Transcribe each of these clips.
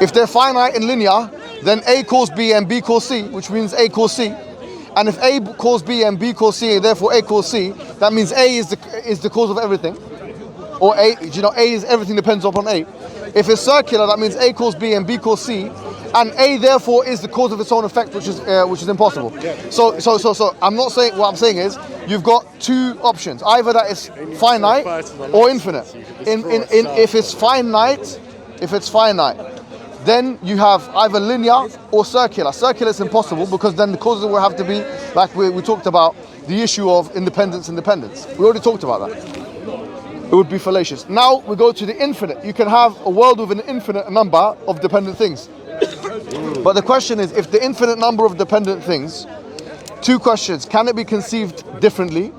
If they're finite and linear, then A cause B and B cause C, which means A cause C. And if A cause B and B cause C, and therefore A cause C, that means A is the cause of everything. Or A, A is everything depends upon A. If it's circular, that means A cause B and B cause C, and A therefore is the cause of its own effect, which is impossible. So I'm not saying, what I'm saying is you've got two options: either that is finite or infinite. If it's finite, then you have either linear or circular. Circular is impossible because then the causes will have to be like we talked about the issue of independence. We already talked about that. It would be fallacious. Now we go to the infinite. You can have a world with an infinite number of dependent things. But the question is, if the infinite number of dependent things, two questions: can it be conceived differently?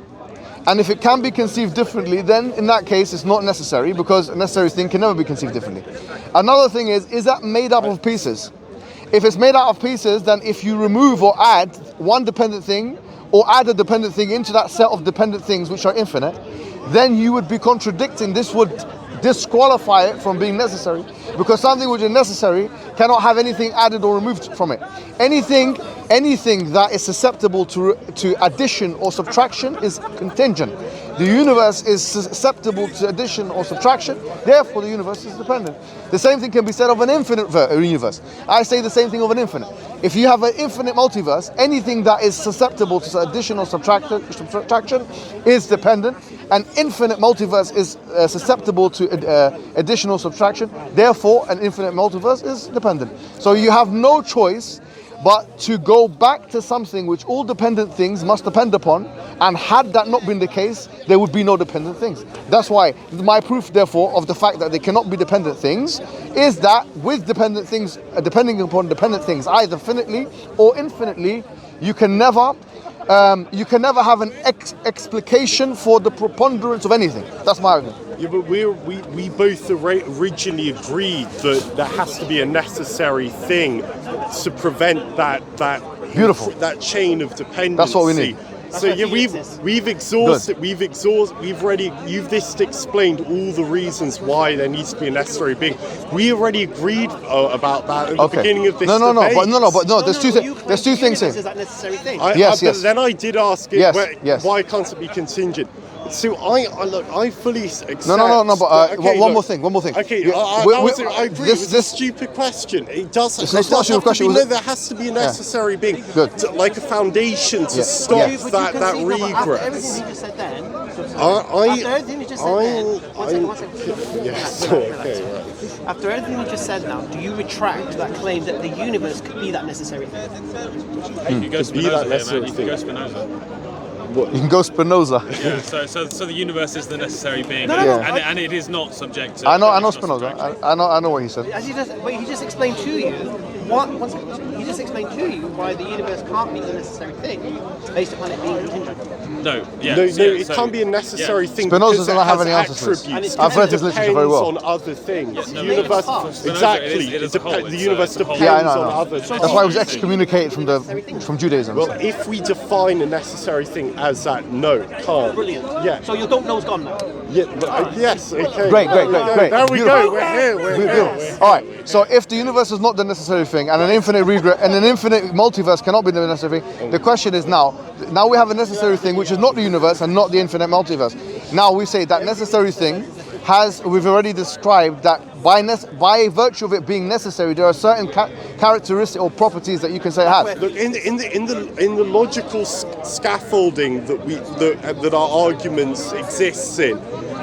And if it can be conceived differently, then in that case it's not necessary, because a necessary thing can never be conceived differently. Another thing is that made up of pieces? If it's made out of pieces, then if you remove or add one dependent thing or add a dependent thing into that set of dependent things which are infinite, then you would be contradicting. This would disqualify it from being necessary, because something which is necessary cannot have anything added or removed from it. Anything that is susceptible to addition or subtraction is contingent. The universe is susceptible to addition or subtraction, therefore the universe is dependent. The same thing can be said of an infinite universe. I say the same thing of an infinite. If you have an infinite multiverse, anything that is susceptible to addition or subtraction is dependent. An infinite multiverse is susceptible to additional subtraction, therefore an infinite multiverse is dependent. So you have no choice but to go back to something which all dependent things must depend upon, and had that not been the case, there would be no dependent things. That's why my proof, therefore, of the fact that they cannot be dependent things is that with dependent things, depending upon dependent things, either finitely or infinitely, you can never have an explication for the preponderance of anything. That's my argument. Yeah, but we both originally agreed that there has to be a necessary thing to prevent that beautiful that chain of dependency. That's what we need. So yeah, we've exhausted. You've just explained all the reasons why there needs to be a necessary being. We already agreed about that at the beginning of this debate. But there's two things here. Is that necessary thing? Yes. But then I did ask it, why can't it be contingent? So I fully accept. No. But one more thing. Okay, I agree. It's a stupid question. It does. It's not a stupid question. There has to be a necessary being, like a foundation to stop that regress. After everything you just said then. After everything you just said now, do you retract that claim that the universe could be that necessary thing? You go Spinoza. What? You can go Spinoza. Yeah, so the universe is the necessary being, and it is not subject to. I know Spinoza. I know what he said. He just explained to you he just explained to you why the universe can't be the necessary thing based upon it being contingent. No, it can't be a necessary thing. Spinoza because doesn't have any attributes. answers for this. I've read his literature very well. On other things. Yeah, The universe the universe depends on other things. That's why he was excommunicated from Judaism. Well, if we define a necessary thing as that, no, it can't. Brilliant. Yeah. So your don't know's gone now. Yeah. Yes. Okay. Great. There we go. We're here. All right. So if the universe is not the necessary thing, and an infinite multiverse cannot be the necessary thing, the question is now we have a necessary thing which is not the universe and not the infinite multiverse. Now we say that necessary thing we've already described that by virtue of it being necessary, there are certain characteristics or properties that you can say it has. Look, in the logical scaffolding that our arguments exists in,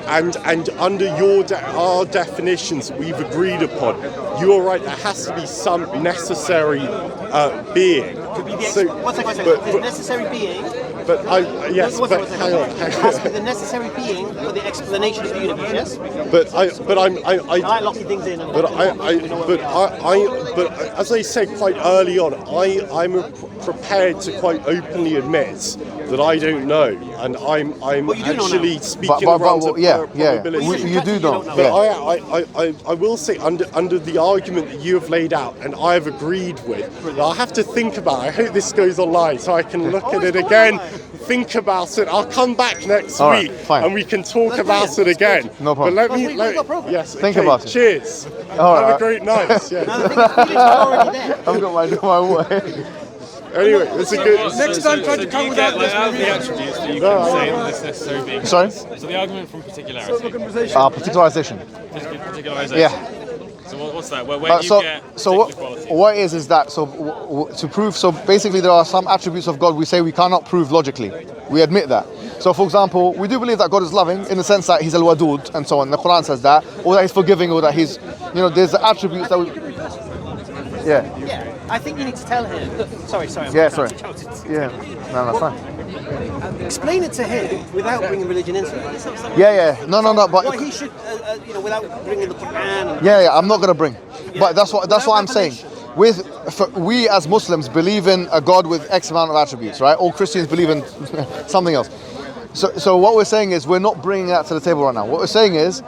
and under our definitions we've agreed upon, you are right. There has to be some necessary being. One second. The necessary being. But hang on. It has to be the necessary being for the explanation of the universe. Yes. I like locking things in. But as I said quite early on, I'm prepared to quite openly admit that I don't know, and I'm Well, you do know actually now. speaking around the probability. You do know. But I will say, under the argument that you have laid out, and I have agreed with, that I have to think about it. I hope this goes online so I can look at it again, think about it. I'll come back next week and we can talk about it again. No problem. But yes, think okay, about it. Cheers. Have a great night. Yeah. Already there. I've got my way. Anyway, it's a good. Next time, try to come without this. Out of the attributes that you can say that this necessary being. Sorry? So the argument from particularity. Particularization. Particularization. Yeah. So what's that? Where do you get quality? What is that? So to prove, so basically there are some attributes of God we say we cannot prove logically. We admit that. So for example, we do believe that God is loving in the sense that he's al-wadud and so on. The Quran says that, or that he's forgiving, or that he's, there's attributes that we... Yeah, I think you need to tell him. Sorry. Yeah, sorry. Yeah, no, that's fine. Explain it to him without bringing religion into it. Yeah. No, but... What he should, without bringing the Quran. Yeah, I'm not going to bring. But that's what I'm saying. We as Muslims believe in a God with X amount of attributes, right? All Christians believe in something else. So what we're saying is we're not bringing that to the table right now. What we're saying is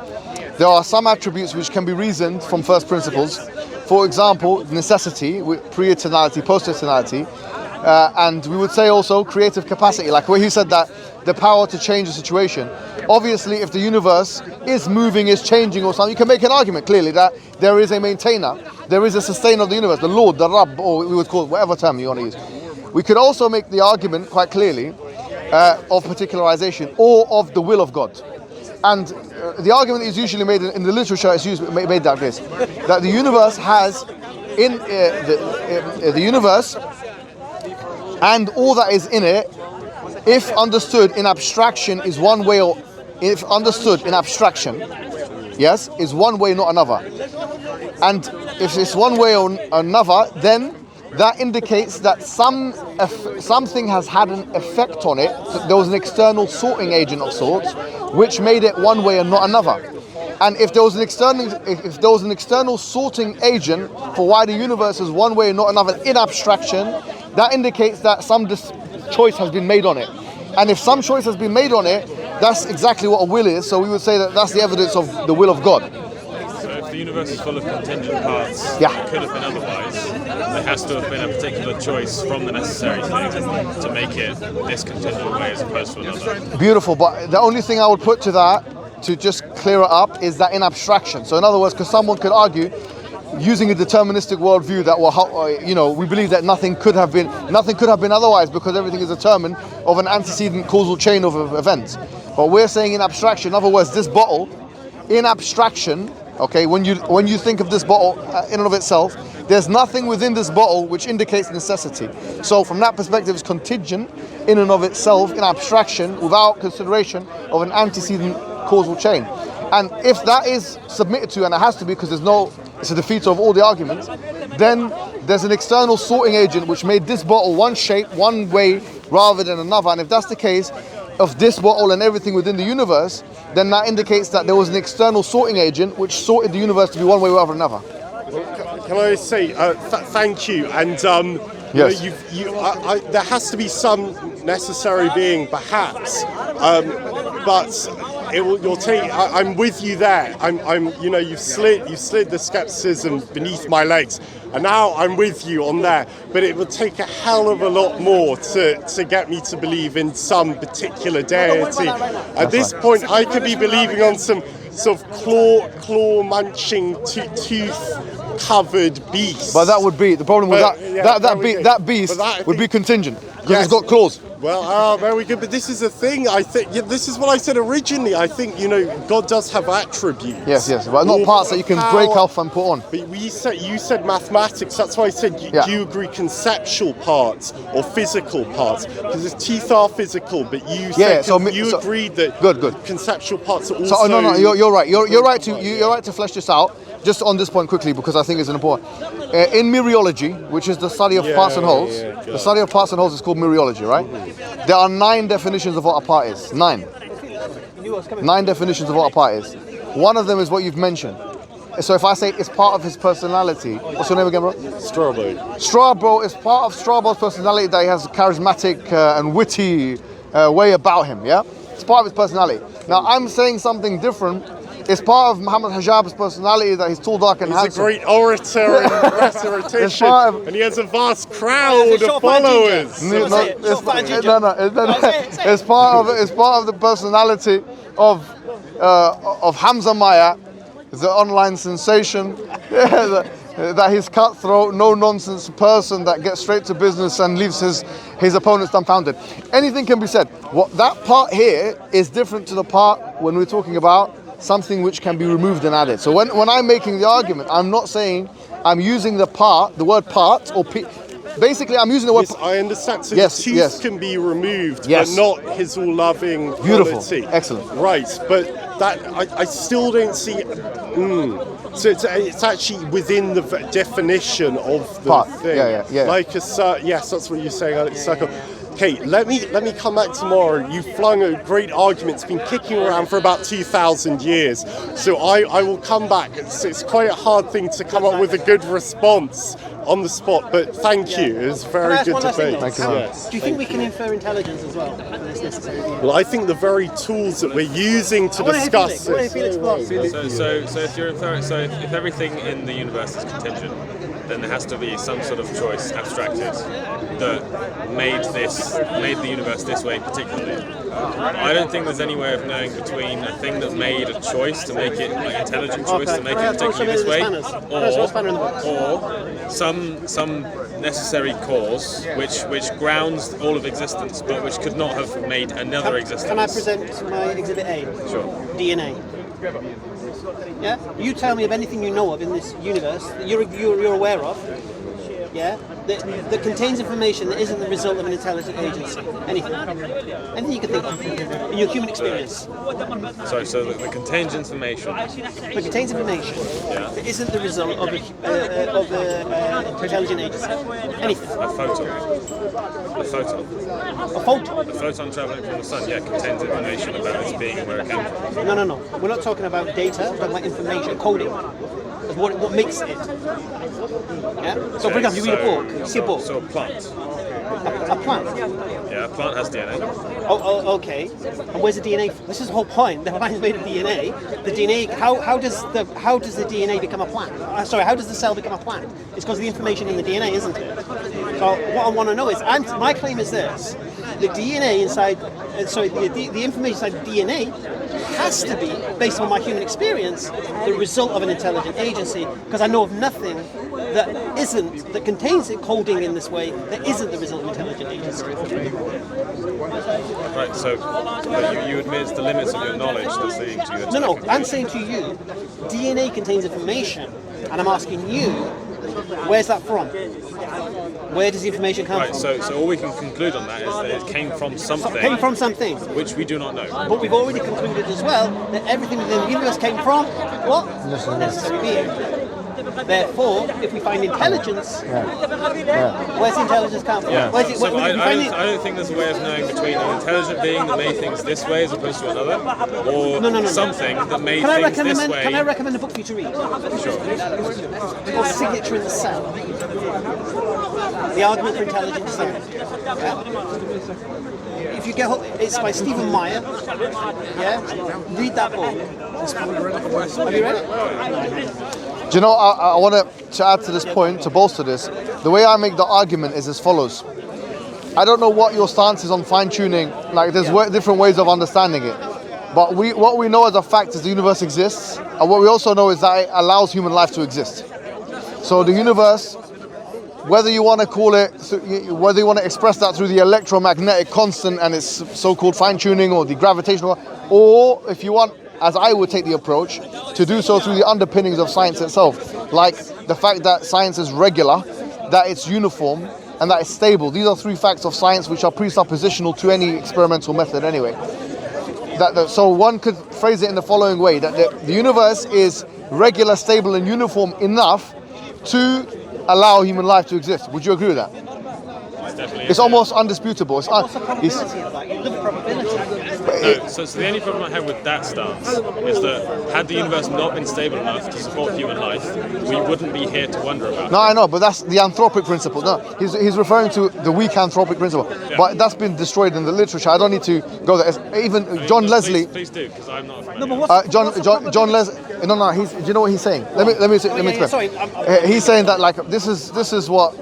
there are some attributes which can be reasoned from first principles. For example, necessity, pre-eternality, post-eternality, and we would say also creative capacity, like where he said that the power to change a situation. Obviously, if the universe is moving, is changing or something, you can make an argument clearly that there is a maintainer, there is a sustainer of the universe, the Lord, the Rabb, or we would call it whatever term you want to use. We could also make the argument quite clearly of particularization or of the will of God. And the argument is usually made in the literature is made like this: that the universe has the universe and all that is in it, if understood in abstraction, is one way, or if understood in abstraction, yes, is one way, not another. And if it's one way or another, then that indicates that something has had an effect on it. There was an external sorting agent of sorts, which made it one way and not another. And if there was an external sorting agent for why the universe is one way and not another in abstraction, that indicates that some choice has been made on it. And if some choice has been made on it, that's exactly what a will is. So we would say that that's the evidence of the will of God. So if the universe is full of contingent parts, Yeah. it could have been otherwise. There has to have been a particular choice from the necessary thing to make it this contingent way as opposed to another. Beautiful, but the only thing I would put to that, to just clear it up, is that in abstraction. So in other words, because someone could argue, using a deterministic worldview, that we believe that nothing could have been otherwise because everything is determined of an antecedent causal chain of events. But we're saying in abstraction, in other words, this bottle, in abstraction, okay, when you think of this bottle in and of itself, there's nothing within this bottle which indicates necessity. So from that perspective, it's contingent in and of itself, in abstraction, without consideration of an antecedent causal chain. And if that is submitted to, and it has to be because it's a defeat of all the arguments, then there's an external sorting agent which made this bottle one shape, one way, rather than another. And if that's the case of this bottle and everything within the universe, then that indicates that there was an external sorting agent which sorted the universe to be one way rather than another. Can I say thank you? And yes. There has to be some necessary being, perhaps, but you'll take. I'm with you there. You've slid the skepticism beneath my legs, and now I'm with you on there. But it would take a hell of a lot more to get me to believe in some particular deity. At this point, I could be believing on some sort of claw munching, tooth-covered beast. But that would be the problem with that beast would be contingent because it's got claws. Well, very good. But this is the thing. I think this is what I said originally. I think God does have attributes. Yes, but not parts that you can break off and put on. But you said mathematics. That's why I said do you agree conceptual parts or physical parts? Because his teeth are physical, but you said you agreed that good conceptual parts are also. So no, you're right. You're right to flesh this out. Just on this point quickly, because I think it's important. In mereology, which is the study of parts and wholes, the study of parts and wholes is called mereology, right? There are 9 definitions of what a part is. 9 definitions of what a part is. One of them is what you've mentioned. So if I say it's part of his personality, what's your name again, bro? Strawbo. Strawbo is part of Strawbo's personality that he has charismatic and witty way about him. Yeah, it's part of his personality. Now I'm saying something different. It's part of Muhammad Hijab's personality that he's tall, dark, and He's handsome. a great orator and rhetorician, and he has a vast crowd of followers. It's part of the personality of Hamza Maya, the online sensation. That he's cutthroat, no nonsense person that gets straight to business and leaves his opponents dumbfounded. Anything can be said. What that part here is different to the part when we're talking about something which can be removed and added. So when I'm making the argument, I'm not saying I'm using the word part, or basically I'm using the word. Yes, I understand. So yes, the tooth can be removed, yes, but not his all-loving beautiful quality. Excellent. Right, but that I still don't see. So it's actually within the definition of the part. thing. Yeah. Like yes, that's what you're saying, Alex. Circle. Okay, let me come back tomorrow. You flung a great argument. It's been kicking around for about 2,000 years. So I will come back. It's quite a hard thing to come up with a good response on the spot, but thank you. It was a very good debate. Thank you. Yes. Do you think we can infer intelligence as well? Well, I think the very tools that we're using to discuss this. So if you're inferring, if everything in the universe is contingent, then there has to be some sort of choice abstracted that made the universe this way particularly. I don't think there's any way of knowing between a thing that made a choice to make it like intelligent choice to make it particularly this way, or some necessary cause which grounds all of existence, but which could not have made another existence. Can I present my exhibit A? Sure. DNA. Yeah. You tell me of anything you know of in this universe that you're aware of. Yeah. That contains information that isn't the result of an intelligent agency. Anything you can think of in your human experience. Sorry. So the contains information. That contains information that isn't the result of an intelligent agency. Anything. A photon. A photon. A photon traveling from the sun. Yeah, contains information about its being and where it came from. No. We're not talking about data. We're talking about information, coding. What makes it? Yeah. So, for example, you read a book. You see a book. So a plant. A plant. Yeah, a plant has DNA. Oh, okay. And where's the DNA? This is the whole point. The plant's made of DNA. The DNA. How does the DNA become a plant? How does the cell become a plant? It's because of the information in the DNA, isn't it? So what I want to know is, my claim is this: the DNA inside, the information inside the DNA has to be, based on my human experience, the result of an intelligent agency, because I know of nothing that contains it coding in this way that isn't the result of an intelligent agency. Right, so you admit it's the limits of your knowledge that's saying to you. No, I'm saying to you, DNA contains information, and I'm asking you, where's that from? Where does the information come from? So all we can conclude on that is that it came from something. Came from something. Which we do not know. But we've already concluded as well that everything within the universe came from what? Necessary being. Therefore, if we find intelligence, where's the intelligence come from? Yeah. I don't think there's a way of knowing between an intelligent being that made things this way as opposed to another, or something that made things this way. Can I recommend a book for you to read? Sure. It's called Signature in the Cell. The Argument for Intelligent Design. If you get it's by Stephen Meyer. Yeah, read that book. Have you read it? Do you know, I want to add to this point, to bolster this, the way I make the argument is as follows. I don't know what your stance is on fine-tuning, like there's different ways of understanding it. But what we know as a fact is the universe exists, and what we also know is that it allows human life to exist. So the universe, whether you want to call it, whether you want to express that through the electromagnetic constant and its so-called fine-tuning, or the gravitational, or if you want, as I would take the approach, to do so through the underpinnings of science itself, like the fact that science is regular, that it's uniform, and that it's stable. These are three facts of science which are presuppositional to any experimental method anyway. So one could phrase it in the following way, that the universe is regular, stable, and uniform enough to allow human life to exist. Would you agree with that? It's almost undisputable. It's what's the probability of that? You look at probability. So the only problem I have with that stance is that had the universe not been stable enough to support human life, we wouldn't be here to wonder about. No, I know, but that's the anthropic principle. No, he's referring to the weak anthropic principle. Yeah. But that's been destroyed in the literature. I don't need to go there. Even John Leslie. Please do, because I'm not. No, but what's John Leslie. No. Do you know what he's saying? Let me explain. Sorry, He's saying that like this is what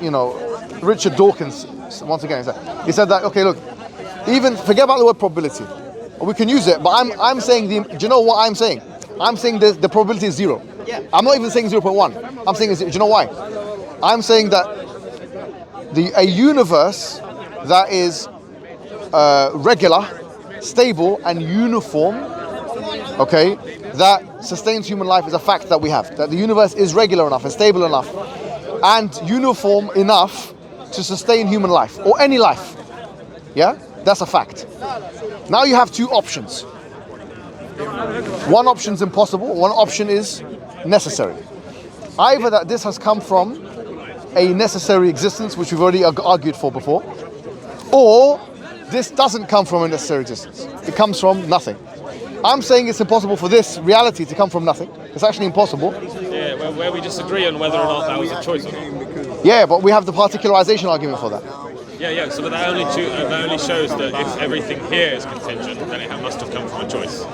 Richard Dawkins once again said. He said that look, even forget about the word probability. We can use it, but I'm saying do you know what I'm saying? I'm saying the probability is 0. Yeah. I'm not even saying 0.1. I'm saying do you know why? I'm saying that a universe that is regular, stable, and uniform, okay, that sustains human life is a fact that we have. That the universe is regular enough and stable enough and uniform enough to sustain human life or any life. Yeah, that's a fact. Now you have two options. One option is impossible, one option is necessary. Either that this has come from a necessary existence, which we've already argued for before, or this doesn't come from a necessary existence. It comes from nothing. I'm saying it's impossible for this reality to come from nothing. It's actually impossible. Yeah, where we disagree on whether or not that was a choice or not. Yeah, but we have the particularization argument for that. Yeah. So that only shows that if everything here is contingent, then it must have come from a choice.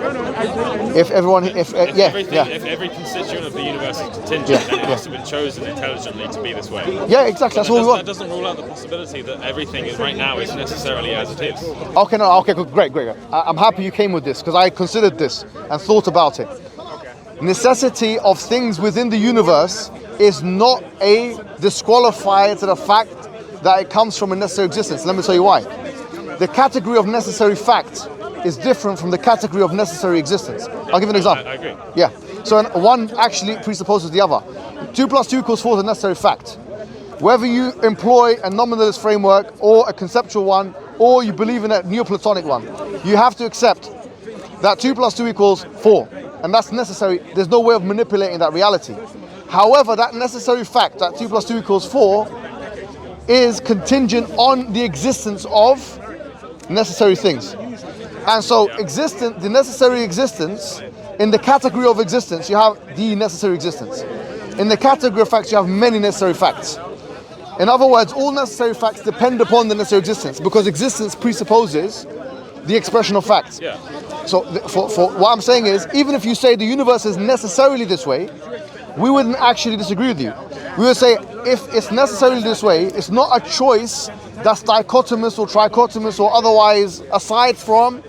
If every constituent of the universe is contingent, then it must have been chosen intelligently to be this way. Yeah, exactly. That's what we want. That doesn't rule out the possibility that everything right now is necessarily as it is. Okay, great. I'm happy you came with this because I considered this and thought about it. Necessity of things within the universe is not a disqualifier to the fact that it comes from a necessary existence. Let me tell you why. The category of necessary fact is different from the category of necessary existence. I'll give you an example. I agree. Yeah. So one actually presupposes the other. 2 + 2 = 4 is a necessary fact. Whether you employ a nominalist framework or a conceptual one, or you believe in a Neoplatonic one, you have to accept that 2 + 2 = 4. And that's necessary. There's no way of manipulating that reality. However, that necessary fact, that 2 + 2 = 4, is contingent on the existence of necessary things. And so the necessary existence, in the category of existence, you have the necessary existence. In the category of facts, you have many necessary facts. In other words, all necessary facts depend upon the necessary existence because existence presupposes the expression of facts. Yeah. So for what I'm saying is, even if you say the universe is necessarily this way, we wouldn't actually disagree with you. We would say if it's necessarily this way, it's not a choice that's dichotomous or trichotomous or otherwise aside from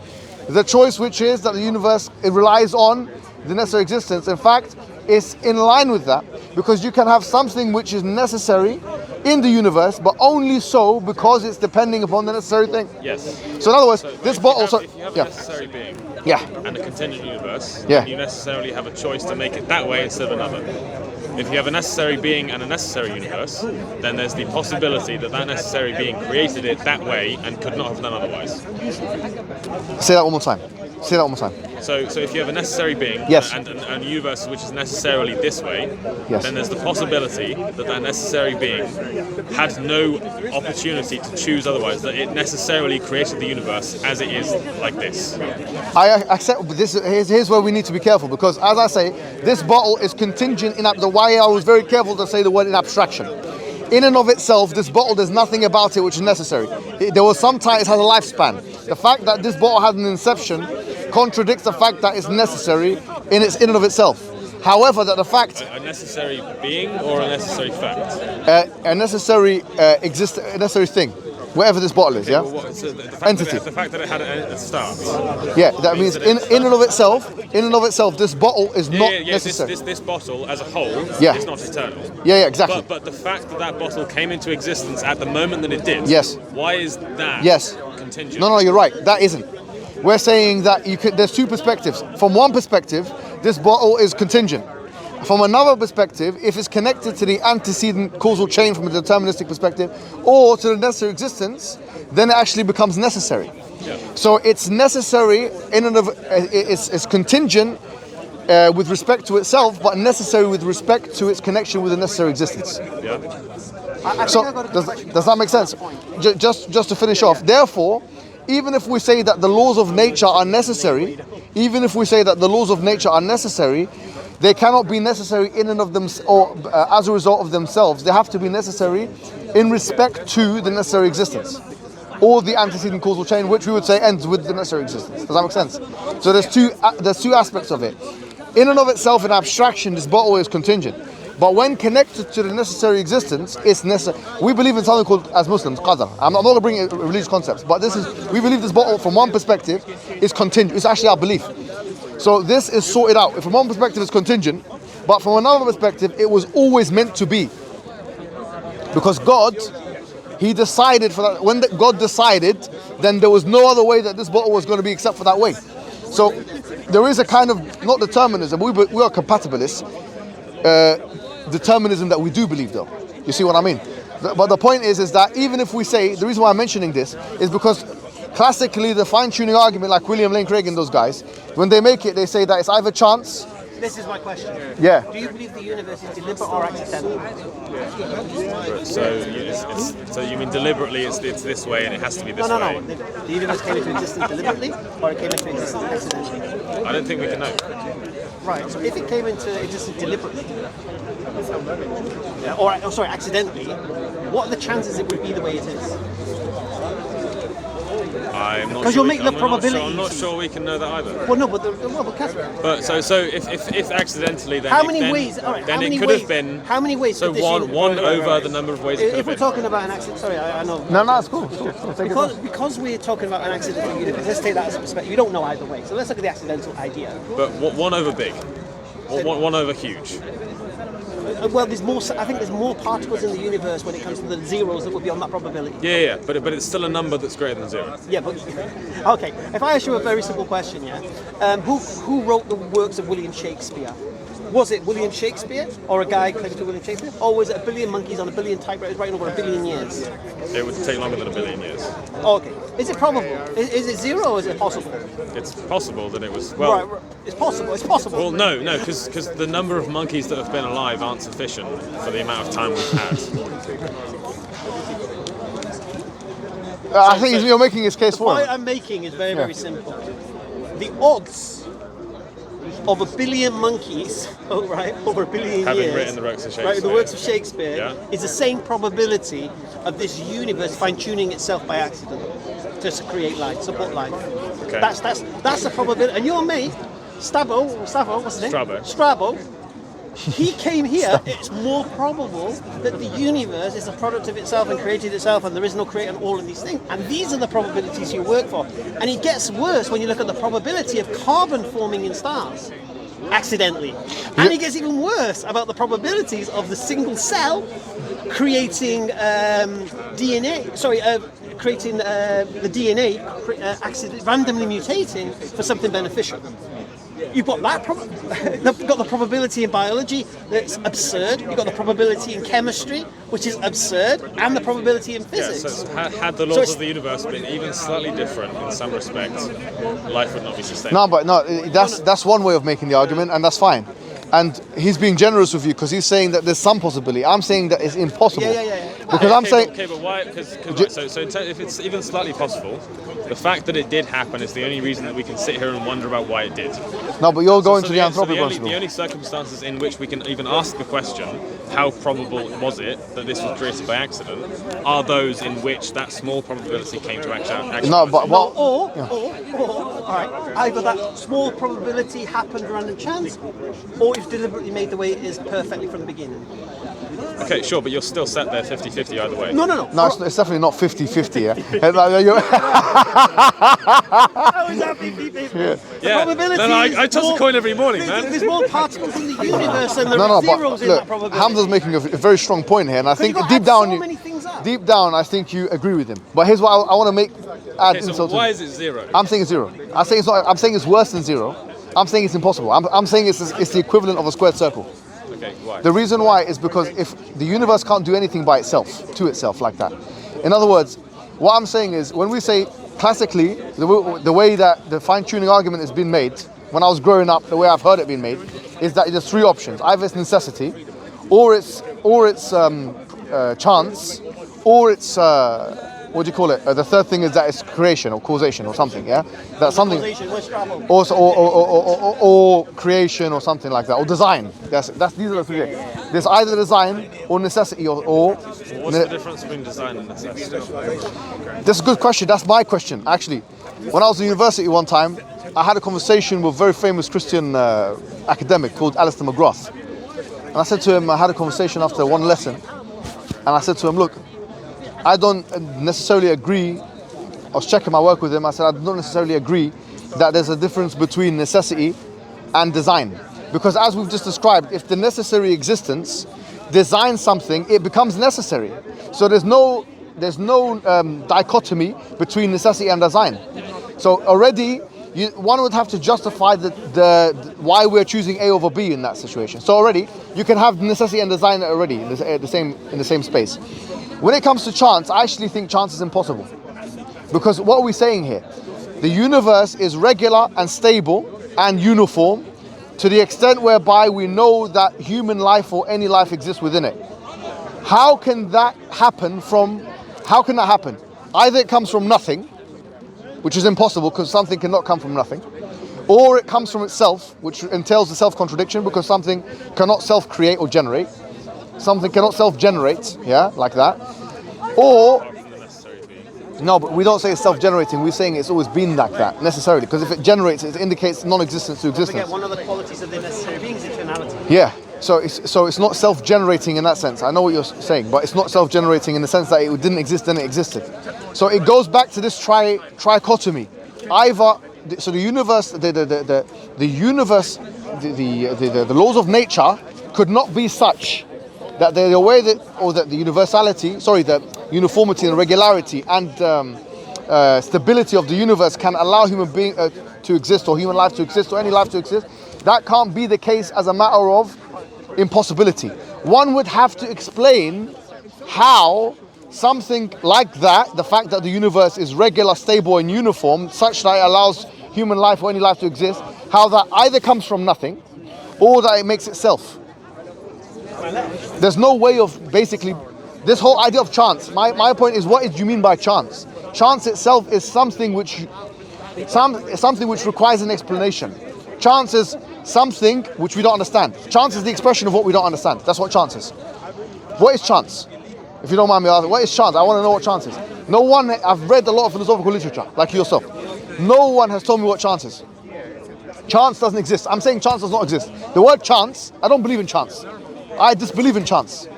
the choice which is that the universe, it relies on the necessary existence. In fact, it's in line with that because you can have something which is necessary in the universe, but only so because it's depending upon the necessary thing. Yes. So in other words, this bottle. If you have a necessary being and a contingent universe, you necessarily have a choice to make it that way instead of another. If you have a necessary being and a necessary universe, then there's the possibility that that necessary being created it that way and could not have done otherwise. Say that one more time. So if you have a necessary being and a universe which is necessarily this way, then there's the possibility that that necessary being had no opportunity to choose otherwise, that it necessarily created the universe as it is like this. I accept, but here's where we need to be careful because, as I say, this bottle is contingent in the way I was very careful to say the word in abstraction. In and of itself, this bottle, there's nothing about it which is necessary. There was some time, it has a lifespan. The fact that this bottle had an inception contradicts the fact that it's necessary in and of itself. However, that the fact... A necessary being or a necessary fact? A necessary a necessary thing. Whatever this bottle is, entity. The fact that it had a start. Yeah, that means in and of itself, this bottle is not necessary. This bottle as a whole is not eternal. Yeah, exactly. But the fact that that bottle came into existence at the moment that it did. Yes. Why is that? Contingent? No, you're right. That isn't. We're saying that there's two perspectives. From one perspective, this bottle is contingent. From another perspective, if it's connected to the antecedent causal chain from a deterministic perspective, or to the necessary existence, then it actually becomes necessary. Yeah. So it's necessary in and of it's contingent with respect to itself, but necessary with respect to its connection with the necessary existence. Yeah. So does that make sense? Just to finish off. Therefore, even if we say that the laws of nature are necessary, they cannot be necessary in and of them, or as a result of themselves. They have to be necessary in respect to the necessary existence, or the antecedent causal chain, which we would say ends with the necessary existence. Does that make sense? So there's two aspects of it. In and of itself, in abstraction, this bottle is contingent. But when connected to the necessary existence, it's necessary. We believe in something called, as Muslims, qadar. I'm not going to bring religious concepts, but we believe this bottle, from one perspective, is contingent. It's actually our belief. So this is sorted out. From one perspective, it's contingent, but from another perspective, it was always meant to be. Because God, He decided for that. When God decided, then there was no other way that this bottle was going to be except for that way. So there is a kind of, not determinism, we are compatibilists, determinism that we do believe though. You see what I mean? But the point is that even if we say, the reason why I'm mentioning this is because classically the fine-tuning argument, like William Lane Craig and those guys, when they make it, they say that it's either chance. This is my question. Yeah. Do you believe the universe is deliberate or accidental? So you mean deliberately it's this way and it has to be this way? No. The universe came into existence deliberately, or it came into existence accidentally? I don't think we can know. Right. So if it came into existence deliberately, accidentally, what are the chances it would be the way it is? I'm not Because sure. you'll make the probability. I'm not sure we can know that either. Well, no, but So if accidentally, then how many ways? All right, then how many it could ways, have been. How many ways? So one over the number of ways. It could If we're have been. talking about an accident, sorry, I know. No, it's cool. Because we're talking about an accidental universe, let's take that as a perspective. You don't know either way, so let's look at the accidental idea. But one over big, one over huge. Well, there's more. I think there's more particles in the universe when it comes to the zeros that would be on that probability. Yeah, but it's still a number that's greater than zero. Yeah, but okay. If I ask you a very simple question, who wrote the works of William Shakespeare? Was it William Shakespeare, or a guy claiming to William Shakespeare, or was it a billion monkeys on a billion typewriters writing over a billion years? It would take longer than a billion years. Okay. Is it probable? Is it zero or is it possible? It's possible that it was. Well, right. It's possible. It's possible. Well, no, because the number of monkeys that have been alive aren't sufficient for the amount of time we've had. I think you're making his case for The it. point I'm making is very, very simple. The odds of a billion monkeys, over a billion Having years, written the works of Shakespeare, the works of Shakespeare, is the same probability of this universe fine-tuning itself by accident just to create life, support life. Okay. That's the probability. And your mate, Strabo, what's his name? Strabo. He came here. It's more probable that the universe is a product of itself and created itself, and there is no creator and all of these things. And these are the probabilities you work for. And it gets worse when you look at the probability of carbon forming in stars accidentally. And it gets even worse about the probabilities of the single cell creating DNA. Creating the DNA randomly mutating for something beneficial. You've got that. You've got the probability in biology that's absurd. You've got the probability in chemistry, which is absurd, and the probability in physics. Yeah, so had the laws of the universe been even slightly different in some respects, life would not be sustainable. That's one way of making the argument, and that's fine. And he's being generous with you because he's saying that there's some possibility. I'm saying that it's impossible. Because I'm saying. Okay, but why? So if it's even slightly possible, the fact that it did happen is the only reason that we can sit here and wonder about why it did. No, but you're going to the anthropic principle. The only circumstances in which we can even ask the question, how probable was it that this was created by accident, are those in which that small probability came to actually. No, but all right, either that small probability happened random chance, or it's deliberately made the way it is perfectly from the beginning. Okay, sure, but you're still set there 50-50 either way. No. No, it's definitely not 50-50, yeah? How is that 50-50? Yeah. Probability I toss a coin every morning, man. There's more particles in the universe than there are zeros in that probability. Hamza's making a very strong point here, and I think deep down, I think you agree with him. But here's what I want to add. Okay, so why is it zero? I'm saying it's zero. I'm saying it's not. I'm saying it's worse than zero. I'm saying it's impossible. I'm saying it's the equivalent of a squared circle. Okay, why? The reason why is because if the universe can't do anything by itself, to itself, like that. In other words, what I'm saying is when we say classically, the way that the fine-tuning argument has been made, when I was growing up, the way I've heard it being made, is that there's three options: either it's necessity, or it's chance, or it's what do you call it? The third thing is that it's creation or causation or something. Yeah, that's something. Causation, where's trouble? Also, or creation or something like that, or design. That's these are the three. There's either design or necessity or What's the difference between design and necessity? That's a good question. That's my question, actually. When I was at university one time, I had a conversation with a very famous Christian academic called Alistair McGrath. And I said to him, I had a conversation after one lesson, and I said to him, look, I don't necessarily agree. I was checking my work with him. I said, I don't necessarily agree that there's a difference between necessity and design. Because as we've just described, if the necessary existence designs something, it becomes necessary. So there's no dichotomy between necessity and design. So already, one would have to justify the why we're choosing A over B in that situation. So already, you can have necessity and design already in the same space. When it comes to chance, I actually think chance is impossible. Because what are we saying here? The universe is regular and stable and uniform to the extent whereby we know that human life or any life exists within it. How can that happen? Either it comes from nothing, which is impossible because something cannot come from nothing, or it comes from itself, which entails a self-contradiction because something cannot self-create or generate. Something cannot self-generate, yeah, like that. Or, no, but we don't say it's self-generating, we're saying it's always been like that, necessarily, because if it generates, it indicates non-existence to existence. Forget one of the qualities of the necessary being is eternality. Yeah, so it's not self-generating in that sense. I know what you're saying, but it's not self-generating in the sense that it didn't exist, then it existed. So it goes back to this trichotomy. So the universe, the universe, the laws of nature could not be such that the way that, or that the universality, the uniformity and regularity and stability of the universe can allow human being to exist, or human life to exist, or any life to exist. That can't be the case as a matter of impossibility. One would have to explain how something like that, the fact that the universe is regular, stable and uniform, such that it allows human life or any life to exist, how that either comes from nothing or that it makes itself. There's no way of basically, this whole idea of chance, my point is, what do you mean by chance? Chance itself is something which requires an explanation. Chance is something which we don't understand. Chance is the expression of what we don't understand. That's what chance is. What is chance? If you don't mind me asking, what is chance? I want to know what chance is. No one, I've read a lot of philosophical literature, like yourself. No one has told me what chance is. Chance doesn't exist. I'm saying chance does not exist. The word chance, I don't believe in chance. I disbelieve in chance.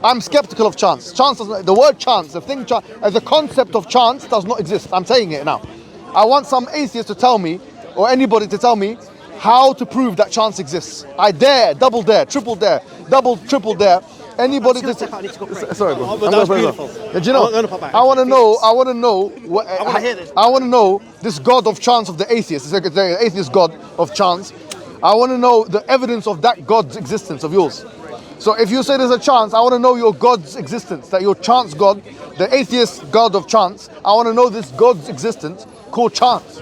I'm skeptical of chance. Chance doesn't, the word chance, the concept of chance does not exist. I'm saying it now. I want some atheist to tell me, or anybody to tell me, how to prove that chance exists. I dare, double dare, triple dare, double, triple dare. Anybody to sorry, bro. That was beautiful. Do you know? I want to know this God of chance of the atheist, the atheist God of chance. I want to know the evidence of that God's existence of yours. So if you say there's a chance, I want to know your God's existence, that your chance God, the atheist God of chance, I want to know this God's existence called chance.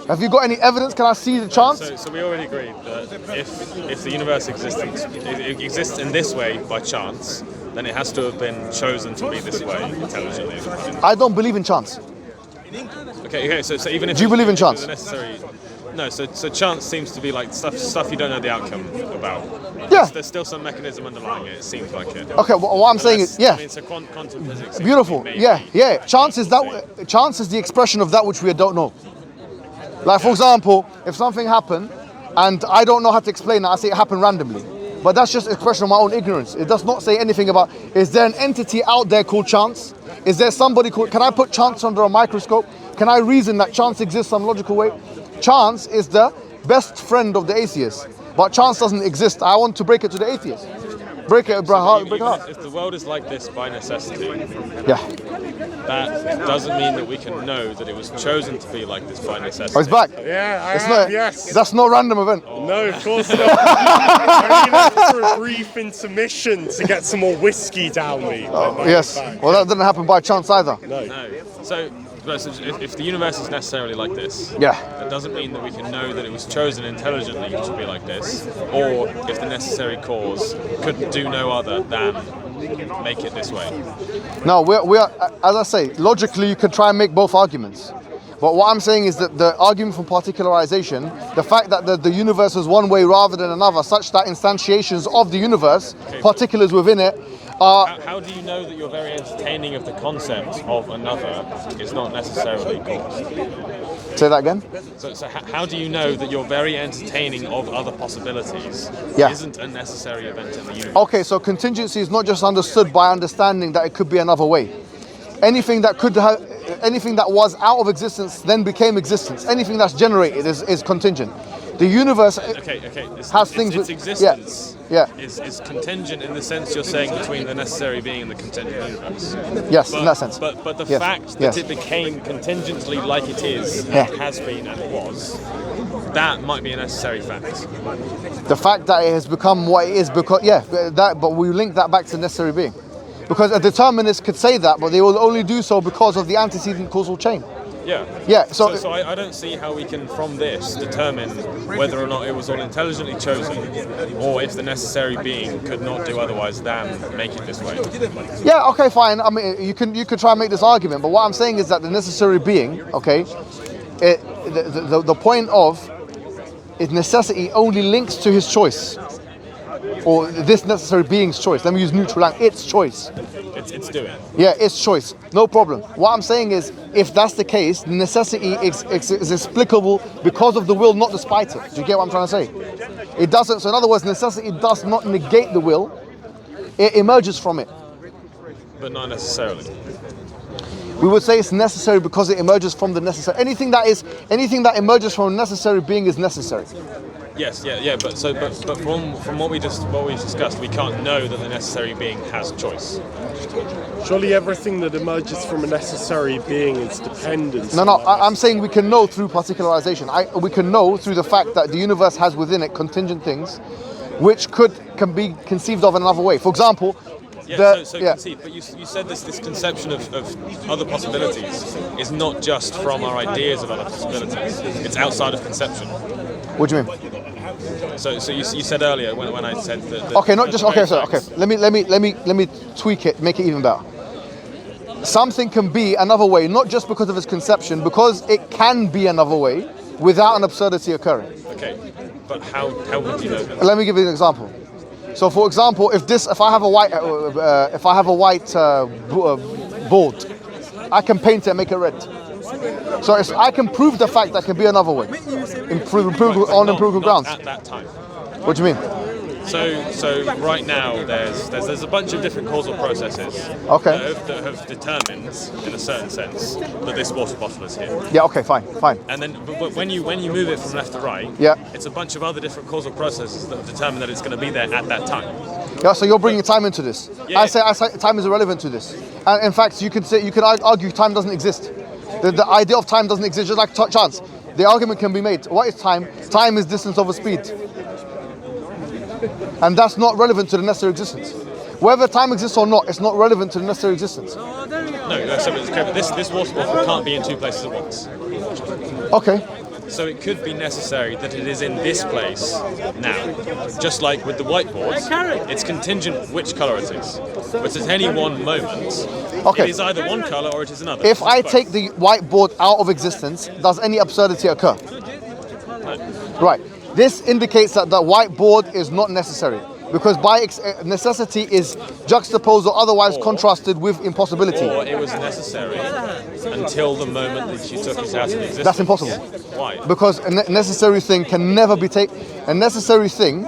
Have you got any evidence? Can I see the chance? So we already agreed that if the universe it exists in this way by chance, then it has to have been chosen to be this way intelligently. I don't believe in chance. Okay. So even if do you believe in chance? No. So chance seems to be like stuff you don't know the outcome about. Yeah. There's still some mechanism underlying it. It seems like it. Okay. What I'm saying is, yeah. I mean, so quantum physics. Beautiful. Yeah. Chance is the expression of that which we don't know. Like, for example, if something happened and I don't know how to explain it, I say it happened randomly. But that's just an expression of my own ignorance. It does not say anything about, is there an entity out there called chance? Is there somebody called, can I put chance under a microscope? Can I reason that chance exists some logical way? Chance is the best friend of the atheist. But chance doesn't exist. I want to break it to the atheist. Break it, bro. Break it up. If the world is like this by necessity, yeah, that doesn't mean that we can know that it was chosen to be like this by necessity. Oh, it's back. Yeah, yes. That's no random event. No, of course not. I'm going to for a brief intermission to get some more whiskey down me. Yes. Well, that didn't happen by chance either. No. So if the universe is necessarily like this, that doesn't mean that we can know that it was chosen intelligently to be like this, or if the necessary cause could do no other than make it this way. No, we are, as I say, logically you can try and make both arguments. But what I'm saying is that the argument from particularization, the fact that the universe is one way rather than another, such that instantiations of the universe, particulars within it, are... How do you know that your very entertaining of the concept of another is not necessarily cause? Say that again? So how do you know that your very entertaining of other possibilities isn't a necessary event in the universe? Okay, so contingency is not just understood by understanding that it could be another way. Anything that could have, anything that was out of existence then became existence. Anything that's generated is contingent. The universe has things its with existence yeah. is contingent in the sense you're saying between the necessary being and the contingent universe. Yes, in that sense. But the fact that it became contingently like it is, has been and it was, that might be a necessary fact. The fact that it has become what it is because but we link that back to necessary being. Because a determinist could say that, but they will only do so because of the antecedent causal chain. Yeah. So I don't see how we can, from this, determine whether or not it was all intelligently chosen, or if the necessary being could not do otherwise than make it this way. Yeah. Okay. Fine. I mean, you could try and make this argument, but what I'm saying is that the necessary being, the point of its necessity only links to his choice, or this necessary being's choice. Let me use neutral language. Its choice. It's doing. Yeah, its choice. No problem. What I'm saying is, if that's the case, the necessity is explicable because of the will, not despite it. Do you get what I'm trying to say? It doesn't. So in other words, necessity does not negate the will. It emerges from it. But not necessarily. We would say it's necessary because it emerges from the necessary. Anything that emerges from a necessary being is necessary. Yes, but from what we discussed, we can't know that the necessary being has choice. Surely everything that emerges from a necessary being is dependent. No, I'm saying we can know through particularization. We can know through the fact that the universe has within it contingent things, which can be conceived of in another way. For example, conceive. But you said this conception of other possibilities is not just from our ideas of other possibilities. It's outside of conception. What do you mean? So you said earlier when I said that. Okay, not just okay. So okay, let me tweak it, make it even better. Something can be another way, not just because of its conception, because it can be another way without an absurdity occurring. Okay, but how would you know that? Let me give you an example. So, for example, if I have a white board, I can paint it and make it red. So I can prove the fact that can be another way, on empirical grounds. At that time. What do you mean? So right now there's a bunch of different causal processes that have determined, in a certain sense, that this water bottle is here. Yeah. Okay. Fine. And then, but when you move it from left to right, it's a bunch of other different causal processes that determine that it's going to be there at that time. Yeah. So you're bringing time into this. I say time is irrelevant to this. And in fact, you could argue time doesn't exist. The idea of time doesn't exist, just like chance. The argument can be made. What is time? Time is distance over speed. And that's not relevant to the necessary existence. Whether time exists or not, it's not relevant to the necessary existence. No, this water bottle can't be in two places at once. Okay. So it could be necessary that it is in this place now. Just like with the whiteboard, it's contingent which colour it is. But at any one moment, it is either one colour or it is another. If I take the whiteboard out of existence, does any absurdity occur? No. Right. This indicates that the whiteboard is not necessary, because by necessity is juxtaposed or otherwise contrasted with impossibility. Or it was necessary until the moment that you took it out of existence. That's impossible. Why? Because a necessary thing can never be a necessary thing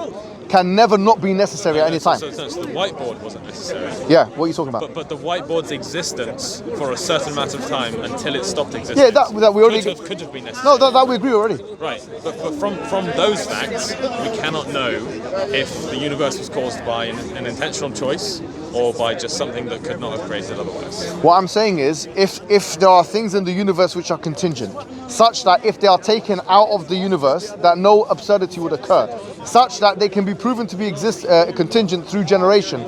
can never not be necessary at any time. So the whiteboard wasn't necessary. Yeah, what are you talking about? But the whiteboard's existence for a certain amount of time until it stopped existing. Yeah, that we already could have been necessary. No, that we agree already. Right, but from those facts, we cannot know if the universe was caused by an intentional choice or by just something that could not have created otherwise. What I'm saying is, if there are things in the universe which are contingent, such that if they are taken out of the universe, that no absurdity would occur, such that they can be proven to be contingent through generation,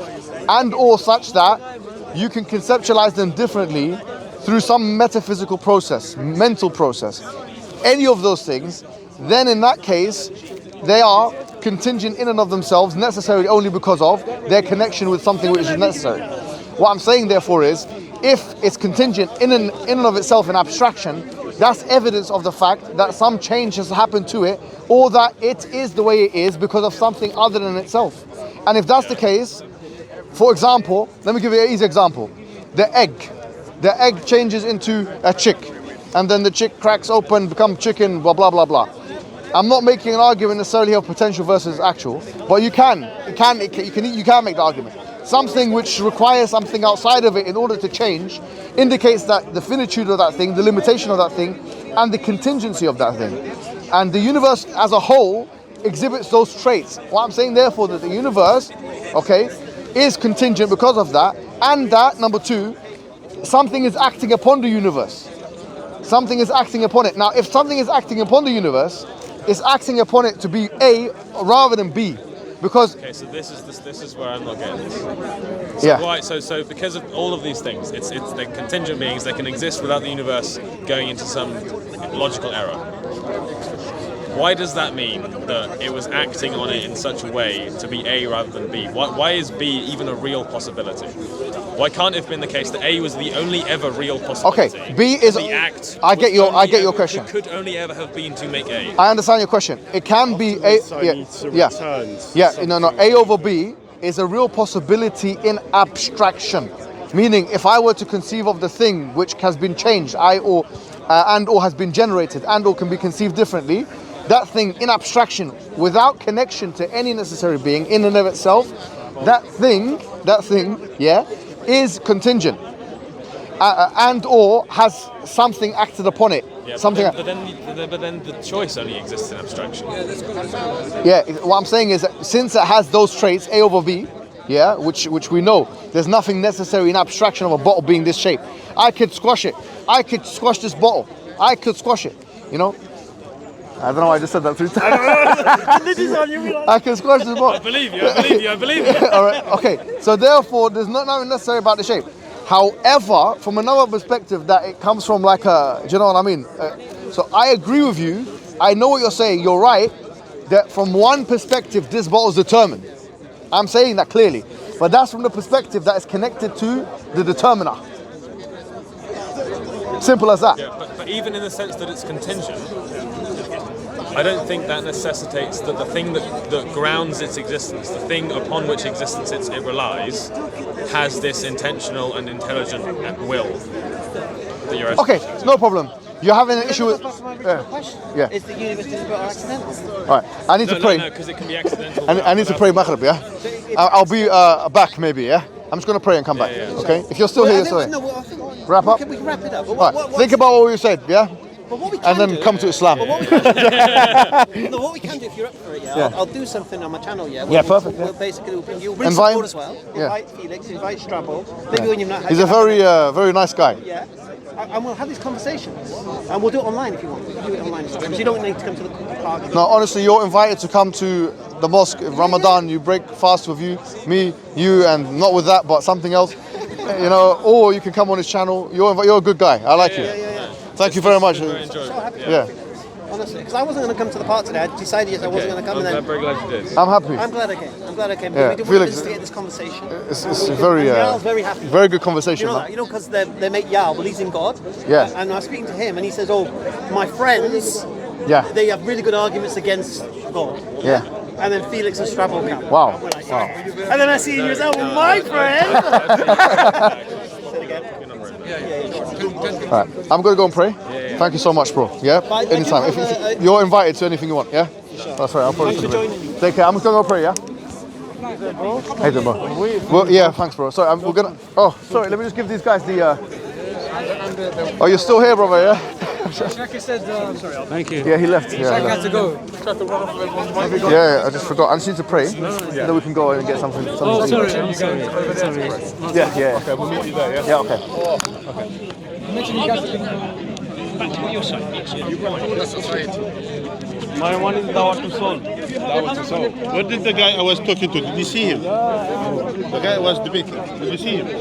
and or such that you can conceptualize them differently through some metaphysical process, mental process, any of those things, then in that case, they are contingent in and of themselves, necessary only because of their connection with something which is necessary. What I'm saying, therefore, is if it's contingent in and of itself in abstraction, that's evidence of the fact that some change has happened to it, or that it is the way it is because of something other than itself. And if that's the case, for example, let me give you an easy example. The egg changes into a chick, and then the chick cracks open, becomes chicken, blah, blah, blah, blah. I'm not making an argument necessarily of potential versus actual, but you can make the argument. Something which requires something outside of it in order to change indicates that the finitude of that thing, the limitation of that thing, and the contingency of that thing. And the universe as a whole exhibits those traits. What I'm saying, therefore, that the universe, okay, is contingent because of that, and that, number two, something is acting upon the universe. Something is acting upon it. Now, if something is acting upon the universe, it's acting upon it to be A rather than B. Because okay, so this is where I'm not getting this. So yeah. Why? So because of all of these things, it's they're contingent beings. They can exist without the universe going into some logical error. Why does that mean that it was acting on it in such a way to be A rather than B? Why is B even a real possibility? Why can't it have been the case that A was the only ever real possibility? Okay, B is the act. I get your question. Could only ever have been to make A. I understand your question. It can be A. No. A over B is a real possibility in abstraction. Meaning, if I were to conceive of the thing which has been changed, or has been generated, and or can be conceived differently, that thing in abstraction, without connection to any necessary being in and of itself, that thing, yeah, is contingent, and or has something acted upon it. Yeah, something. But then the choice only exists in abstraction. Yeah, what I'm saying is that since it has those traits, A over B, yeah, which we know, there's nothing necessary in abstraction of a bottle being this shape. I could squash it. I could squash this bottle. I could squash it. You know. I don't know why I just said that 3 times. I can squash this bottle. I believe you. All right, okay. So therefore, there's nothing necessary about the shape. However, from another perspective, that it comes from like a, do you know what I mean? So I agree with you. I know what you're saying. You're right. That from one perspective, this bottle is determined. I'm saying that clearly. But that's from the perspective that is connected to the determiner. Simple as that. Yeah, but even in the sense that it's contingent, I don't think that necessitates that the thing that grounds its existence, the thing upon which existence it relies, has this intentional and intelligent will that you're okay, no problem. You're having an issue with... Yeah. Is the universe built accidental? All right, I need to pray. No, because it can be accidental. I need to pray Maghrib, yeah? I'll be back maybe, yeah? I'm just going to pray and come back, okay? If you're still here, sorry. Wrap up? We can wrap it up. All right, think about what we said, yeah? And then come to Islam. What we can do if you're up for it, I'll do something on my channel, Yeah, perfect. We'll basically bring support as well. Yeah. Invite Felix, invite Strabo. Maybe when you've not had. He's a very nice guy. Yeah. And we'll have these conversations. And we'll do it online if you want. We can do it online. So you don't need to come to the park. No, honestly, you're invited to come to the mosque. Ramadan, you break fast with you, and not with that, but something else. You know, or you can come on his channel. You're a good guy. I like you. Yeah. Thank you very much. Very enjoyable. So happy. Yeah. Honestly, because I wasn't going to come to the park today. I decided I wasn't going to come. I'm very glad you did. I'm happy. I'm glad I came. Yeah, We Felix, wanted to get this conversation. It's very very happy. very good conversation. You know, because they make Yah believes in God. Yeah. And I was speaking to him, and he says, "Oh, my friends, they have really good arguments against God." Yeah. And then Felix and Strabo come. Wow. And then I see you yourself, my friend. Right. I'm going to go and pray. Thank you so much, bro. Yeah? Anytime. If you're invited to anything you want, yeah? That's right. I'll probably take care. I'm just going to go pray, yeah? Hey there, bro. Well, yeah, thanks, bro. Sorry, we're going to... Oh, sorry. Let me just give these guys the... Oh, you're still here, brother, yeah? Shaki said, thank you. Yeah, he left. Yeah, Shaki had to go. Yeah, I just forgot. I just need to pray. Then we can go and get something. Oh, sorry. Sorry. Yeah. Okay, we'll meet you there, yeah? Yeah, okay. Mention you guys. My one is Dawah to Soul. Dawah to Soul. What did the guy I was talking to? Did you see him? The guy was debating. Did you see him? No.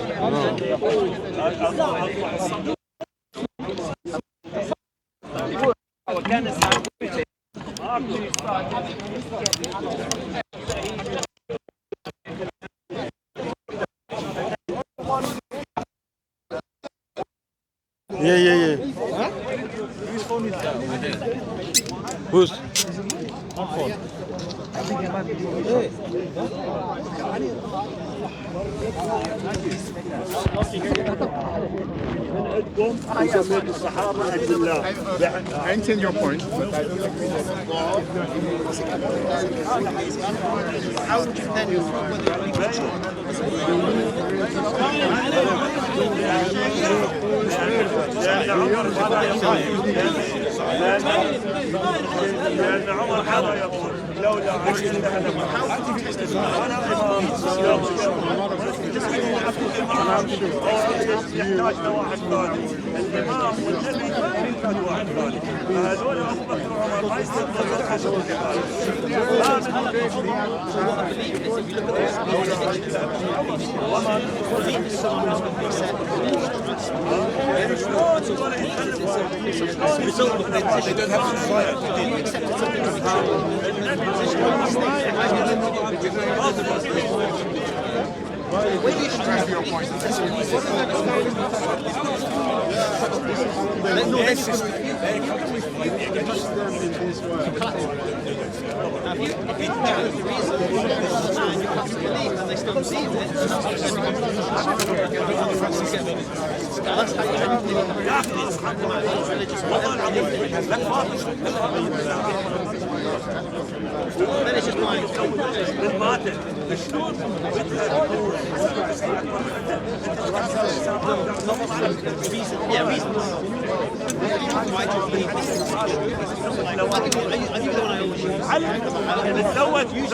Yeah. Who's? I understand your point, but I don't agree that. How would you then لأن عمر هذا يقول لولا يحتاج لواحد ثاني الإمام والنبي ما يحتاج واحد ثاني هذول أبو بكر وعمر ما يستطيعون حسب Yeah, reasons. Why do you believe this? I think the one I always use.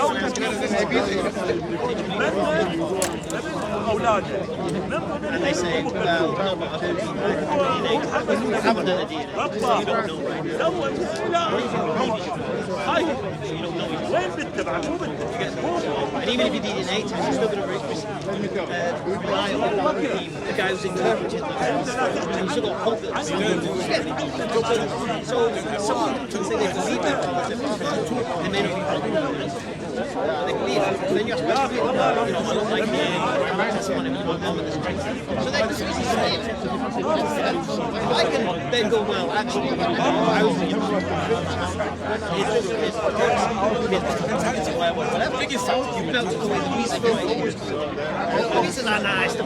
And they say, well, no, but I believe I haven't done a DNA. You don't know right and even if you did DNA test, you're still going to rely on the guy who's interpreting the test. And you still got hope that so someone can say they believe that they may not be wrong. They believe it. But then you have to be like someone who's not on with the strength. So they believe it. I can then go, well, actually, I was whatever. You built it the way the reason the reasons are nice. This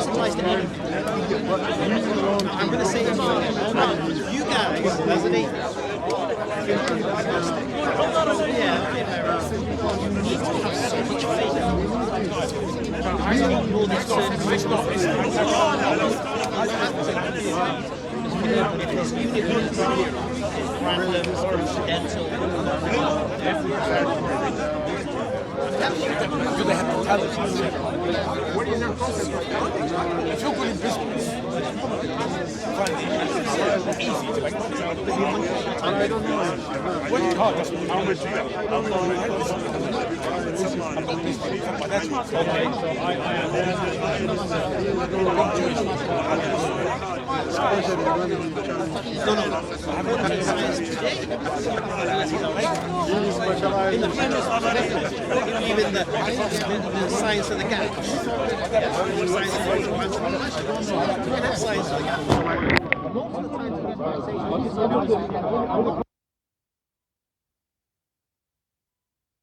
applies to everything. I'm going to say you guys, as an atheist, you need to have so much faith. You ignore this certain if this universe is random or incidental, Do they have to tell us? What is your concept of counting? If you're good in business, it's easy to make money. I don't know. When you can't, just how much you have. I've got this money from my network. Okay, No. I haven't done science today. In the future, even the science of the gaps. Science of the gaps.